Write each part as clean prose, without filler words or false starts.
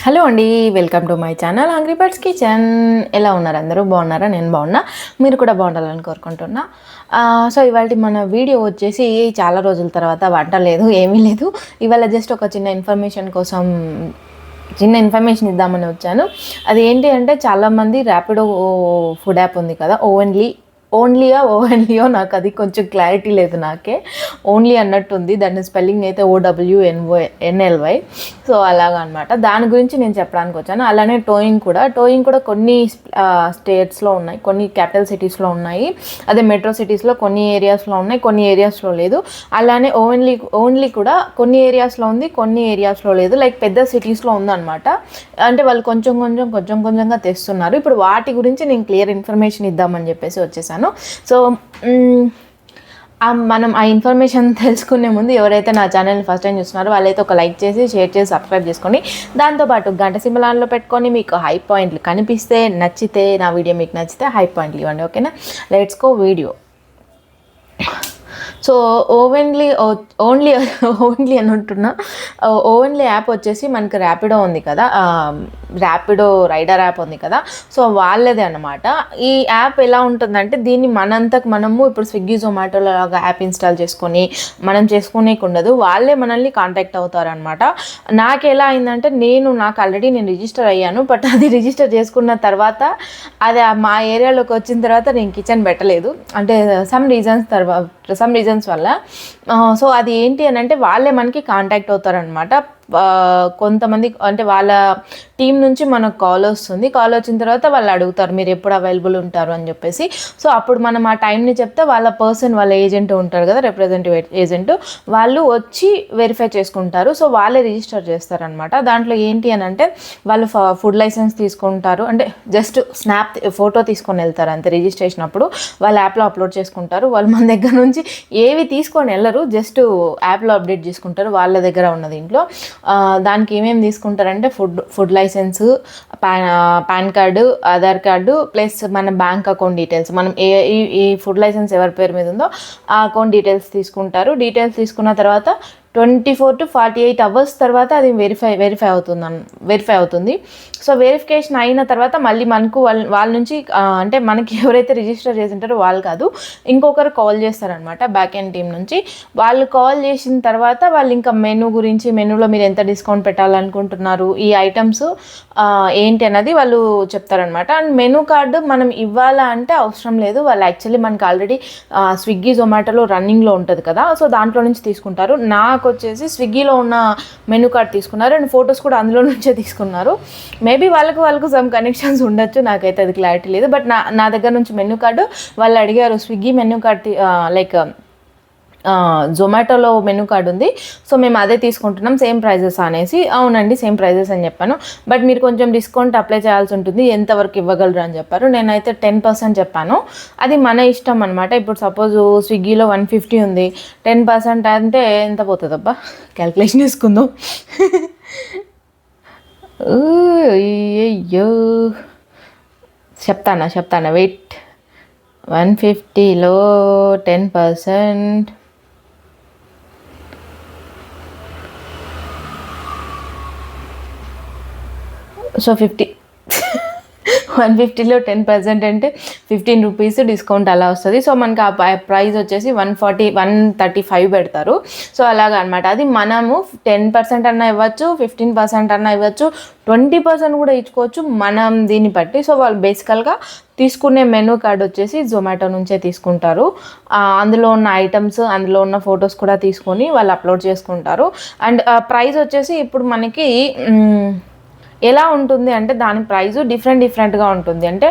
Hello అండి, welcome to my channel hungry birds kitchen. ఎలా ఉన్నారు? అందరూ బాగున్నారా? నేను బాగున్నా, మీరు కూడా బాగుండాలని కోరుకుంటున్నా. సో ఇవాళ మన వీడియో వచ్చేసి చాలా రోజుల తర్వాత వంట లేదు, ఏమీ లేదు. ఇవాళ జస్ట్ ఒక చిన్న ఇన్ఫర్మేషన్ ఇద్దామని వచ్చాను. అది ఏంటి అంటే, చాలామంది ర్యాపిడో ఫుడ్ యాప్ ఉంది కదా, ఓన్లీయో నాకు అది కొంచెం క్లారిటీ లేదు. నాకే ఓన్లీ అన్నట్టుంది, దాని స్పెల్లింగ్ అయితే OWNLY. సో అలాగా అనమాట. దాని గురించి నేను చెప్పడానికి వచ్చాను. అలానే టోయింగ్ కూడా కొన్ని స్టేట్స్లో ఉన్నాయి, కొన్ని క్యాపిటల్ సిటీస్లో ఉన్నాయి, అదే మెట్రో సిటీస్లో కొన్ని ఏరియాస్లో ఉన్నాయి, కొన్ని ఏరియాస్లో లేదు. అలానే ఓన్లీ కూడా కొన్ని ఏరియాస్లో ఉంది, కొన్ని ఏరియాస్లో లేదు. లైక్ పెద్ద సిటీస్లో ఉందన్నమాట. అంటే వాళ్ళు కొంచెంగా తెస్తున్నారు. ఇప్పుడు వాటి గురించి నేను క్లియర్ ఇన్ఫర్మేషన్ ఇద్దామని చెప్పేసి వచ్చేసాను. సో మనం ఆ ఇన్ఫర్మేషన్ తెలుసుకునే ముందు ఎవరైతే నా ఛానల్ని ఫస్ట్ టైం చూస్తున్నారో వాళ్ళైతే ఒక లైక్ చేసి, షేర్ చేసి, సబ్స్క్రైబ్ చేసుకోండి. దాంతోపాటు గంట సింబల్ ఆన్లో పెట్టుకొని మీకు హై పాయింట్లు కనిపిస్తే, నచ్చితే, నా వీడియో మీకు నచ్చితే హై పాయింట్లు ఇవ్వండి. ఓకేనా? Let's go video. So only అని అంటున్నా. ఓన్లీ యాప్ వచ్చేసి మనకి ర్యాపిడో ఉంది కదా, ర్యాపిడో రైడర్ యాప్ ఉంది కదా, సో వాళ్ళదే అనమాట. ఈ యాప్ ఎలా ఉంటుందంటే, దీన్ని మనము ఇప్పుడు స్విగ్గీ జొమాటోలో లాగా యాప్ ఇన్స్టాల్ చేసుకొని మనం చేసుకోనేకి ఉండదు. వాళ్ళే మనల్ని కాంటాక్ట్ అవుతారనమాట. నాకు ఎలా అయిందంటే, నాకు ఆల్రెడీ నేను రిజిస్టర్ అయ్యాను. బట్ అది రిజిస్టర్ చేసుకున్న తర్వాత అది మా ఏరియాలోకి వచ్చిన తర్వాత నేను కిచెన్ పెట్టలేదు. అంటే సమ్ రీజన్స్ వల్ల. సో అది ఏంటి అని అంటే, వాళ్ళే మనకి కాంటాక్ట్ అవుతారనమాట. కొంతమంది అంటే వాళ్ళ టీం నుంచి మనకు కాల్ వస్తుంది. కాల్ వచ్చిన తర్వాత వాళ్ళు అడుగుతారు, మీరు ఎప్పుడు అవైలబుల్ ఉంటారు అని చెప్పేసి. సో అప్పుడు మనం ఆ టైంని చెప్తే వాళ్ళ ఏజెంట్ ఉంటారు కదా, రిప్రజెంటేటివ్ ఏజెంట్, వాళ్ళు వచ్చి వెరిఫై చేసుకుంటారు. సో వాళ్ళే రిజిస్టర్ చేస్తారనమాట. దాంట్లో ఏంటి అని అంటే, వాళ్ళు ఫుడ్ లైసెన్స్ తీసుకుంటారు. అంటే జస్ట్ ఫోటో తీసుకొని వెళ్తారు అంతే. రిజిస్ట్రేషన్ అప్పుడు వాళ్ళ యాప్లో అప్లోడ్ చేసుకుంటారు. వాళ్ళు మన దగ్గర నుంచి ఏవి తీసుకొని వెళ్ళరు, జస్ట్ యాప్లో అప్డేట్ చేసుకుంటారు వాళ్ళ దగ్గర ఉన్న దీంట్లో. దానికి ఏమేమి తీసుకుంటారంటే, food license, PAN card, Aadhaar card, plus మన బ్యాంక్ అకౌంట్ డీటెయిల్స్. మనం ఈ ఫుడ్ లైసెన్స్ ఎవరి పేరు మీద ఉందో ఆ అకౌంట్ డీటెయిల్స్ తీసుకుంటారు. డీటెయిల్స్ తీసుకున్న తర్వాత 24 to 48 hours తర్వాత అది వెరిఫై అవుతుంది. సో వెరిఫికేషన్ అయిన తర్వాత మళ్ళీ మనకు వాళ్ళ నుంచి అంటే మనకి ఎవరైతే రిజిస్టర్ చేసి ఉంటారో వాళ్ళు కాదు, ఇంకొకరు కాల్ చేస్తారనమాట బ్యాక్ ఎండ్ టీం నుంచి. వాళ్ళు కాల్ చేసిన తర్వాత వాళ్ళు ఇంకా మెనూలో మీరు ఎంత డిస్కౌంట్ పెట్టాలనుకుంటున్నారు, ఈ ఐటమ్స్ ఏంటి అన్నది వాళ్ళు చెప్తారనమాట. అండ్ మెనూ కార్డు మనం ఇవ్వాలా అంటే అవసరం లేదు. వాళ్ళు యాక్చువల్లీ మనకి ఆల్రెడీ స్విగ్గీ జొమాటోలో రన్నింగ్లో ఉంటుంది కదా, సో దాంట్లో నుంచి తీసుకుంటారు. నాకు వచ్చేసి స్విగ్గీలో ఉన్న మెనూ కార్డ్ తీసుకున్నారు అండ్ ఫొటోస్ కూడా అందులో నుంచే తీసుకున్నారు. మేబీ వాళ్ళకు సమ్ కనెక్షన్స్ ఉండొచ్చు, నాకైతే అది క్లారిటీ లేదు. బట్ నా దగ్గర నుంచి మెనూ కార్డు వాళ్ళు అడిగారు, స్విగ్గీ మెనూ కార్డ్ లైక్ జొమాటోలో మెనూ కార్డు ఉంది, సో మేము అదే తీసుకుంటున్నాం, సేమ్ ప్రైజెస్ అనేసి. అవునండి, సేమ్ ప్రైజెస్ అని చెప్పాను. బట్ మీరు కొంచెం డిస్కౌంట్ అప్లై చేయాల్సి ఉంటుంది, ఎంతవరకు ఇవ్వగలరు అని చెప్పారు. నేనైతే 10% చెప్పాను. అది మన ఇష్టం అనమాట. ఇప్పుడు సపోజ్ స్విగ్గీలో 150 ఉంది, 10% అంటే ఎంత పోతుంది అబ్బా, క్యాల్కులేషన్ వేసుకుందాం. అయ్యో చెప్తానా వెయిట్. 150లో 10%, సో 150లో 10% అంటే 15 రూపీస్ డిస్కౌంట్ అలా వస్తుంది. సో మనకి ఆ ప్రైస్ వచ్చేసి 135 పెడతారు. సో అలాగా అనమాట. అది మనము 10% అన్నా ఇవ్వచ్చు, 15% అన్నా ఇవ్వచ్చు, 20% కూడా ఇచ్చుకోవచ్చు, మనం దీన్ని బట్టి. సో వాళ్ళు బేసికల్గా తీసుకునే మెనూ కార్డ్ వచ్చేసి జొమాటో నుంచే తీసుకుంటారు. అందులో ఉన్న ఐటమ్స్, అందులో ఉన్న ఫొటోస్ కూడా తీసుకొని వాళ్ళు అప్లోడ్ చేసుకుంటారు. అండ్ ప్రైస్ వచ్చేసి ఇప్పుడు మనకి ఎలా ఉంటుంది అంటే, దాని ప్రైస్ డిఫరెంట్గా ఉంటుంది. అంటే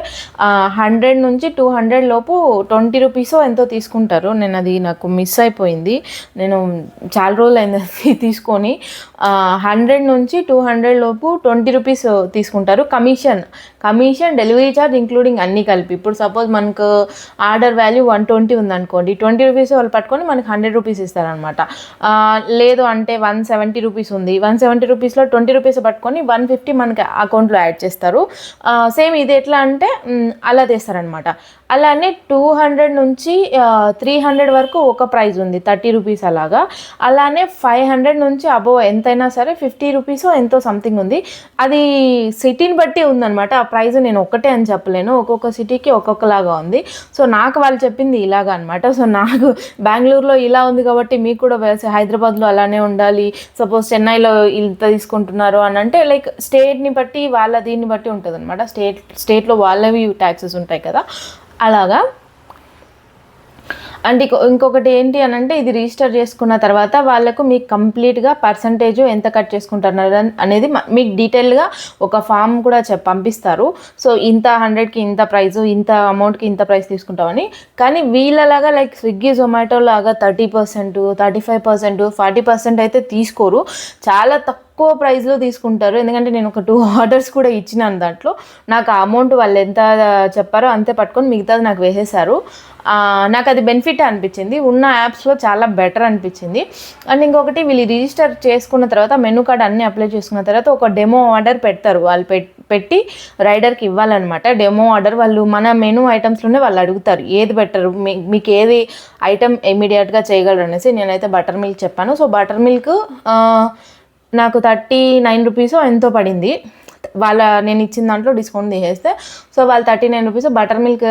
100 నుంచి 200 లోపు 20 రూపీస్ ఎంతో తీసుకుంటారు. అది నాకు మిస్ అయిపోయింది, నేను చాలా రోజులు అయింది తీసుకొని. 100 నుంచి 200 లోపు 20 రూపీస్ తీసుకుంటారు. కమిషన్, డెలివరీ ఛార్జ్ ఇంక్లూడింగ్ అన్నీ కలిపి. ఇప్పుడు సపోజ్ మనకు ఆర్డర్ వాల్యూ 120 ఉందనుకోండి, 20 రూపీస్ వాళ్ళు పట్టుకొని మనకి 100 రూపీస్ ఇస్తారనమాట. లేదు అంటే 170 రూపీస్ ఉంది, 170 రూపీస్లో 20 రూపీస్ పట్టుకొని 150 మనకి అకౌంట్లో యాడ్ చేస్తారు. సేమ్ ఇది ఎట్లా అంటే అలా తీస్తారనమాట. అలానే 200 నుంచి 300 వరకు ఒక ప్రైజ్ ఉంది, 30 రూపీస్ అలాగా. అలానే 500 నుంచి అబోవ్ ఎంతైనా సరే 50 రూపీస్ ఎంతో సంథింగ్ ఉంది. అది సిటీని బట్టి ఉందన్నమాట. ఆ ప్రైజ్ నేను ఒక్కటే అని చెప్పలేను, ఒక్కొక్క సిటీకి ఒక్కొక్కలాగా ఉంది. సో నాకు వాళ్ళు చెప్పింది ఇలాగా అనమాట. సో నాకు బెంగళూరులో ఇలా ఉంది కాబట్టి మీకు కూడా హైదరాబాద్లో అలానే ఉండాలి, సపోజ్ చెన్నైలో ఇంత తీసుకుంటున్నారు అని అంటే లైక్ స్టేట్ని బట్టి వాళ్ళ దీన్ని బట్టి ఉంటుంది అనమాట. స్టేట్లో వాళ్ళవి ట్యాక్సెస్ ఉంటాయి కదా, అలాగా. అండ్ ఇంకొకటి ఏంటి అని అంటే ఇది రిజిస్టర్ చేసుకున్న తర్వాత వాళ్ళకు మీకు కంప్లీట్గా పర్సంటేజ్ ఎంత కట్ చేసుకుంటున్నారు అనేది మీకు డీటెయిల్గా ఒక ఫామ్ కూడా పంపిస్తారు. సో ఇంత 100కి ఇంత ప్రైజు, ఇంత అమౌంట్కి ఇంత ప్రైస్ తీసుకుంటామని. కానీ వీళ్ళలాగా లైక్ స్విగ్గీ జొమాటో లాగా 30%, 35%, 40% అయితే తీసుకోరు. చాలా తక్కువ ప్రైస్లో తీసుకుంటారు. ఎందుకంటే నేను ఒక 2 ఆర్డర్స్ కూడా ఇచ్చినాను. దాంట్లో నాకు ఆ అమౌంట్ వాళ్ళు ఎంత చెప్పారో అంతే పట్టుకొని మిగతాది నాకు వేసేసారు. నాకు అది బెనిఫిట్ అనిపించింది, ఉన్న యాప్స్లో చాలా బెటర్ అనిపించింది. అండ్ ఇంకొకటి వీళ్ళు రిజిస్టర్ చేసుకున్న తర్వాత మెనూ కార్డ్ అన్నీ అప్లై చేసుకున్న తర్వాత ఒక డెమో ఆర్డర్ పెడతారు. వాళ్ళు పెట్టి రైడర్కి ఇవ్వాలన్నమాట. డెమో ఆర్డర్ వాళ్ళు మన మెనూ ఐటమ్స్లోనే వాళ్ళు అడుగుతారు ఏది బెటర్, మీకు ఏది ఐటమ్ ఇమీడియట్గా చేయగలరు అనేసి. నేనైతే బటర్ మిల్క్ చెప్పాను. సో బటర్ మిల్క్ నాకు 39 రూపీస్ ఎంతో పడింది. నేను ఇచ్చిన దాంట్లో డిస్కౌంట్ తీసేస్తే. సో వాళ్ళు 39 రూపీస్ బటర్ మిల్క్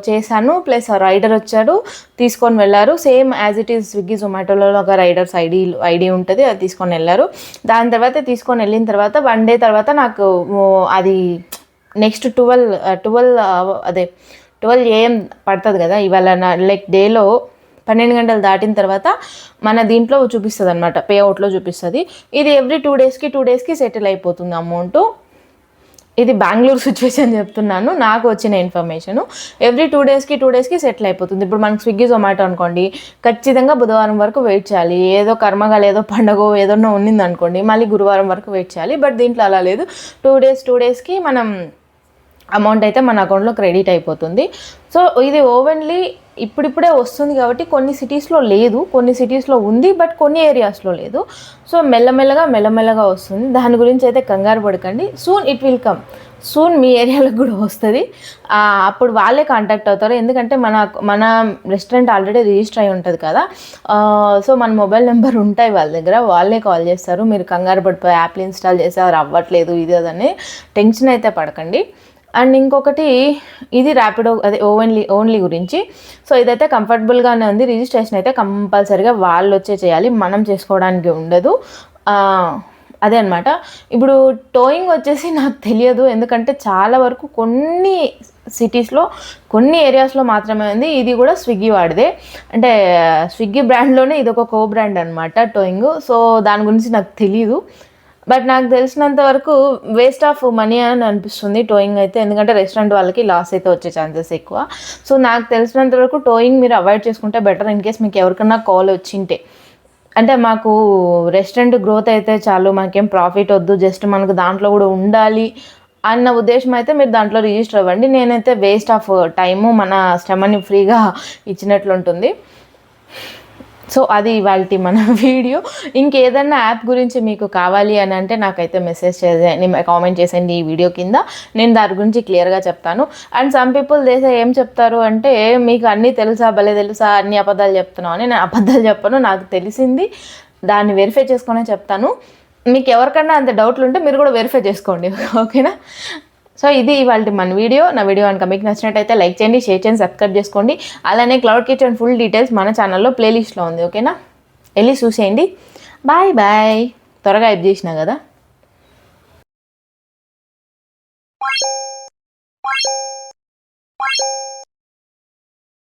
చేశాను. ప్లస్ రైడర్ వచ్చాడు, తీసుకొని వెళ్ళారు. Same as it is Swiggy జొమాటోలో ఒక రైడర్స్ ఐడి ఉంటుంది, అది తీసుకొని వెళ్ళారు. దాని తర్వాత తీసుకొని వెళ్ళిన తర్వాత 1 డే తర్వాత నాకు అది నెక్స్ట్ 12 AM పడుతుంది కదా ఇవాళ, లైక్ డేలో 12 గంటలు దాటిన తర్వాత మన దీంట్లో చూపిస్తుంది అనమాట, పేఅవుట్లో చూపిస్తుంది. ఇది ఎవ్రీ 2 డేస్కి సెటిల్ అయిపోతుంది అమౌంట్. ఇది బెంగళూరు సిచ్యువేషన్ చెప్తున్నాను, నాకు వచ్చిన ఇన్ఫర్మేషను. ఎవ్రీ 2 డేస్కి సెటిల్ అయిపోతుంది. ఇప్పుడు మనకు స్విగ్గీ జొమాటో అనుకోండి, ఖచ్చితంగా బుధవారం వరకు వెయిట్ చేయాలి. ఏదో కర్మగా ఏదో పండగ ఏదన్నా ఉన్నింది అనుకోండి, మళ్ళీ గురువారం వరకు వెయిట్ చేయాలి. బట్ దీంట్లో అలా లేదు. 2 డేస్కి మనం అమౌంట్ అయితే మన అకౌంట్లో క్రెడిట్ అయిపోతుంది. సో ఇది ఓవెన్లీ ఇప్పుడిప్పుడే వస్తుంది కాబట్టి కొన్ని సిటీస్లో లేదు, కొన్ని సిటీస్లో ఉంది, బట్ కొన్ని ఏరియాస్లో లేదు. సో మెల్లమెల్లగా వస్తుంది. దాని గురించి అయితే కంగారు పడకండి. Soon it will come. Soon మీ ఏరియాలకు కూడా వస్తుంది. అప్పుడు వాళ్ళే కాంటాక్ట్ అవుతారు. ఎందుకంటే మన రెస్టారెంట్ ఆల్రెడీ రిజిస్టర్ అయి ఉంటుంది కదా. సో మన మొబైల్ నెంబర్ ఉంటాయి వాళ్ళ దగ్గర, వాళ్ళే కాల్ చేస్తారు. మీరు కంగారు పడిపోయి యాప్లు ఇన్స్టాల్ చేసారు అవ్వట్లేదు ఇది అదని టెన్షన్ అయితే పడకండి. అండ్ ఇంకొకటి ఇది ర్యాపిడో అదే ఓన్లీ గురించి. సో ఇదైతే కంఫర్టబుల్గానే ఉంది. రిజిస్ట్రేషన్ అయితే కంపల్సరీగా వాళ్ళు వచ్చే చేయాలి, మనం చేసుకోవడానికి ఉండదు. అదే అనమాట. ఇప్పుడు టోయింగ్ వచ్చేసి నాకు తెలియదు, ఎందుకంటే చాలా వరకు కొన్ని సిటీస్లో కొన్ని ఏరియాస్లో మాత్రమే ఉంది. ఇది కూడా స్విగ్గీ వాడిదే, అంటే స్విగ్గీ బ్రాండ్లోనే ఇది ఒక కో బ్రాండ్ అనమాట టోయింగ్. సో దాని గురించి నాకు తెలీదు. బట్ నాకు తెలిసినంత వరకు వేస్ట్ ఆఫ్ మనీ అని అనిపిస్తుంది టోయింగ్ అయితే, ఎందుకంటే రెస్టారెంట్ వాళ్ళకి లాస్ అయితే వచ్చే ఛాన్సెస్ ఎక్కువ. సో నాకు తెలిసినంత వరకు టోయింగ్ మీరు అవాయిడ్ చేసుకుంటే బెటర్. ఇన్ కేస్ మీకు ఎవరికన్నా కాల్ వచ్చింటే, అంటే మాకు రెస్టారెంట్ గ్రోత్ అయితే చాలు, మాకేం ప్రాఫిట్ వద్దు, జస్ట్ మనకు దాంట్లో కూడా ఉండాలి అన్న ఉద్దేశం అయితే మీరు దాంట్లో రిజిస్టర్ అవ్వండి. నేనైతే వేస్ట్ ఆఫ్ టైము మన శ్రమని ఫ్రీగా ఇచ్చినట్లు ఉంటుంది. సో అది ఇవాళ మన వీడియో. ఇంకేదన్నా యాప్ గురించి మీకు కావాలి అని అంటే నాకైతే మెసేజ్ చేయండి, కామెంట్ చేసేయండి ఈ వీడియో కింద, నేను దాని గురించి క్లియర్గా చెప్తాను. అండ్ సమ్ పీపుల్ ఏం చెప్తారు అంటే మీకు అన్నీ భలే తెలుసా, అన్ని అబద్ధాలు చెప్తున్నావు అని. నేను అబద్ధాలు చెప్పను, నాకు తెలిసింది దాన్ని వెరిఫై చేసుకునే చెప్తాను. మీకు ఎవరికన్నా అంత డౌట్లు ఉంటే మీరు కూడా వెరిఫై చేసుకోండి, ఓకేనా. సో ఇది ఇవాళ మన వీడియో. నా వీడియో కనుక మీకు నచ్చినట్టయితే లైక్ చేయండి, షేర్ చేయండి, సబ్స్క్రైబ్ చేసుకోండి. అలానే క్లౌడ్ కిచెన్ ఫుల్ డీటెయిల్స్ మన ఛానల్లో ప్లేలిస్ట్లో ఉంది, ఓకేనా. వెళ్ళి చూసేయండి. బాయ్. త్వరగా యాప్ చేసినా కదా.